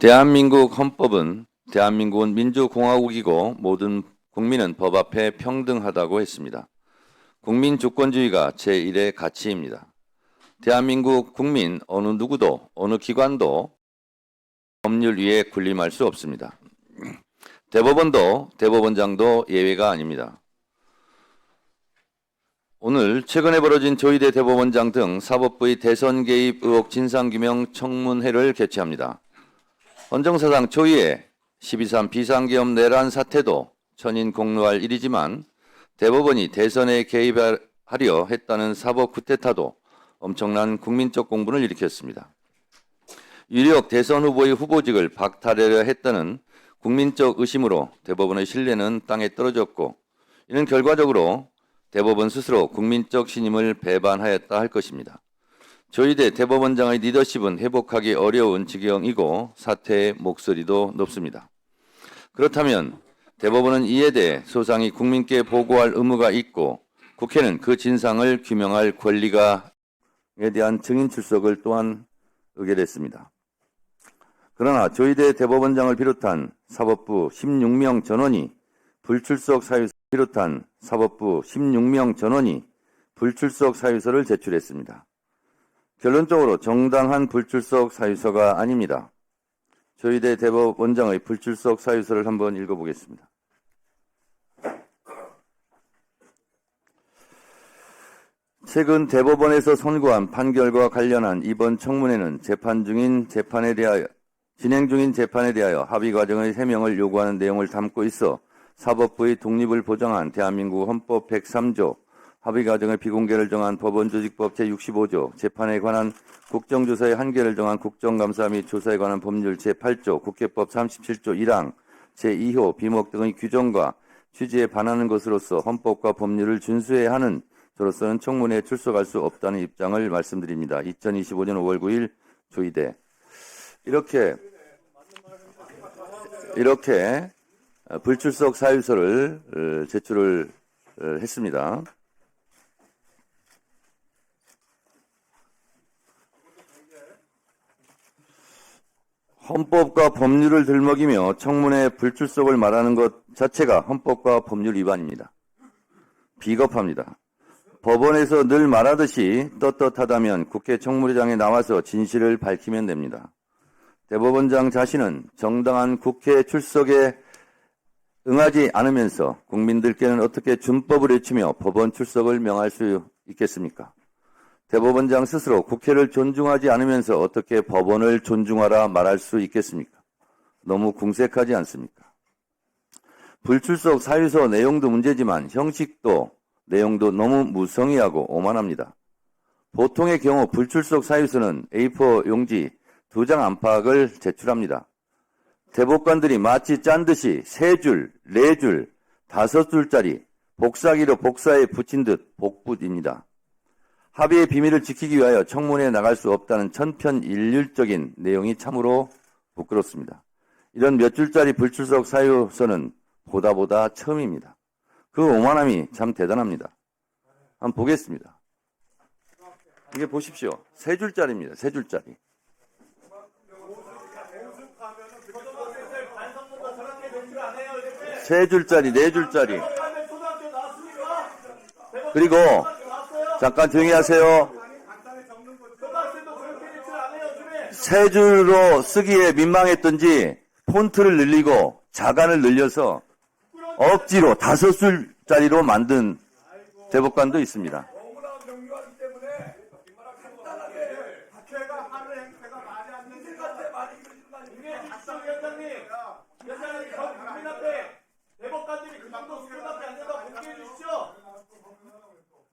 대한민국 헌법은 대한민국은 민주공화국이고 모든 국민은 법 앞에 평등하다고 했습니다. 국민주권주의가 제1의 가치입니다. 대한민국 국민 어느 누구도 어느 기관도 법률 위에 군림할 수 없습니다. 대법원도 대법원장도 예외가 아닙니다. 오늘 최근에 벌어진 조희대 대법원장 등 사법부의 대선 개입 의혹 진상규명 청문회를 개최합니다. 헌정사상 초유의 12.3 비상계엄 내란 사태도 천인 공로할 일이지만 대법원이 대선에 개입하려 했다는 사법 쿠데타도 엄청난 국민적 공분을 일으켰습니다. 유력 대선 후보의 후보직을 박탈하려 했다는 국민적 의심으로 대법원의 신뢰는 땅에 떨어졌고 이는 결과적으로 대법원 스스로 국민적 신임을 배반하였다 할 것입니다. 조희대 대법원장의 리더십은 회복하기 어려운 지경이고 사퇴의 목소리도 높습니다. 그렇다면 대법원은 이에 대해 소상히 국민께 보고할 의무가 있고 국회는 그 진상을 규명할 권리가에 대한 증인 출석을 또한 의결했습니다. 그러나 조희대 대법원장을 비롯한 사법부 16명 전원이 불출석 사유서를 비롯한 사법부 16명 전원이 불출석 사유서를 제출했습니다. 결론적으로 정당한 불출석 사유서가 아닙니다. 조희대 대법원장의 불출석 사유서를 한번 읽어보겠습니다. 최근 대법원에서 선고한 판결과 관련한 이번 청문회는 진행 중인 재판에 대하여 합의 과정의 해명을 요구하는 내용을 담고 있어 사법부의 독립을 보장한 대한민국 헌법 103조, 합의 과정의 비공개를 정한 법원조직법 제65조, 재판에 관한 국정조사의 한계를 정한 국정감사 및 조사에 관한 법률 제8조, 국회법 37조 1항, 제2호, 비목 등의 규정과 취지에 반하는 것으로서 헌법과 법률을 준수해야 하는 저로서는 청문회에 출석할 수 없다는 입장을 말씀드립니다. 2025년 5월 9일 조희대. 이렇게 불출석 사유서를 제출을 했습니다. 헌법과 법률을 들먹이며 청문회 불출석을 말하는 것 자체가 헌법과 법률 위반입니다. 비겁합니다. 법원에서 늘 말하듯이 떳떳하다면 국회 청문회장에 나와서 진실을 밝히면 됩니다. 대법원장 자신은 정당한 국회 출석에 응하지 않으면서 국민들께는 어떻게 준법을 외치며 법원 출석을 명할 수 있겠습니까? 대법원장 스스로 국회를 존중하지 않으면서 어떻게 법원을 존중하라 말할 수 있겠습니까? 너무 궁색하지 않습니까? 불출석 사유서 내용도 문제지만 형식도 내용도 너무 무성의하고 오만합니다. 보통의 경우 불출석 사유서는 A4 용지 2장 안팎을 제출합니다. 대법관들이 마치 짠 듯이 3줄, 4줄, 5줄짜리 복사기로 복사에 붙인 듯 복붙입니다. 합의의 비밀을 지키기 위하여 청문회에 나갈 수 없다는 천편일률적인 내용이 참으로 부끄럽습니다. 이런 몇 줄짜리 불출석 사유서는 보다 처음입니다. 그 오만함이 참 대단합니다. 한번 보겠습니다. 이게 보십시오. 3줄짜리입니다. 3줄짜리. 3줄짜리, 4줄짜리. 그리고 잠깐 조용히 하세요. 3줄로 쓰기에 민망했던지 폰트를 늘리고 자간을 늘려서 억지로 5줄짜리로 만든 대법관도 있습니다.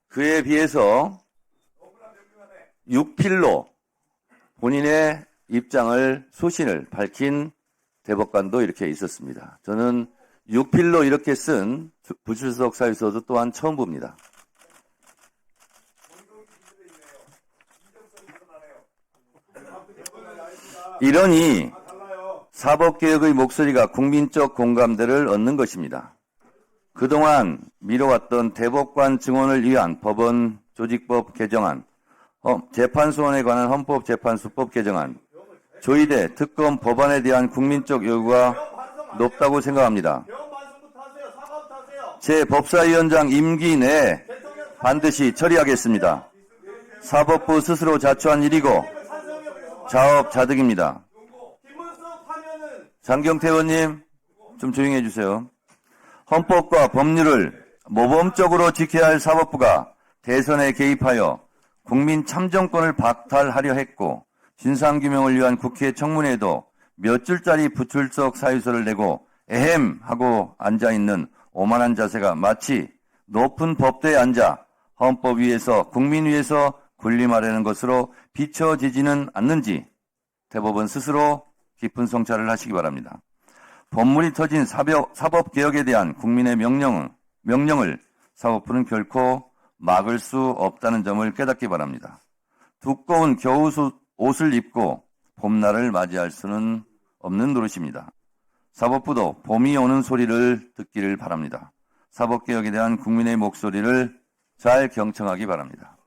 그에 비해서 6필로 본인의 입장을 소신을 밝힌 대법관도 이렇게 있었습니다. 저는 6필로 이렇게 쓴 불출석 사유서도 또한 처음 봅니다. 이러니 사법개혁의 목소리가 국민적 공감대를 얻는 것입니다. 그동안 미뤄왔던 대법관 증원을 위한 법원 조직법 개정안, 재판소원에 관한 헌법재판소법 개정안, 조의대 특검 법안에 대한 국민적 요구가 높다고 생각합니다. 제 법사위원장 임기 내에 반드시 처리하겠습니다. 사법부 스스로 자초한 일이고 자업자득입니다. 장경태 의원님 좀 조용히 해주세요. 헌법과 법률을 모범적으로 지켜야 할 사법부가 대선에 개입하여 국민 참정권을 박탈하려 했고 진상규명을 위한 국회 청문회에도 몇 줄짜리 부출석 사유서를 내고 에헴 하고 앉아있는 오만한 자세가 마치 높은 법대에 앉아 헌법 위에서 국민 위에서 군림하려는 것으로 비춰지지는 않는지 대법원 스스로 깊은 성찰을 하시기 바랍니다. 법물이 터진 사법개혁에 대한 국민의 명령을 사법부는 결코 막을 수 없다는 점을 깨닫기 바랍니다. 두꺼운 겨울옷을 입고 봄날을 맞이할 수는 없는 노릇입니다. 사법부도 봄이 오는 소리를 듣기를 바랍니다. 사법개혁에 대한 국민의 목소리를 잘 경청하기 바랍니다.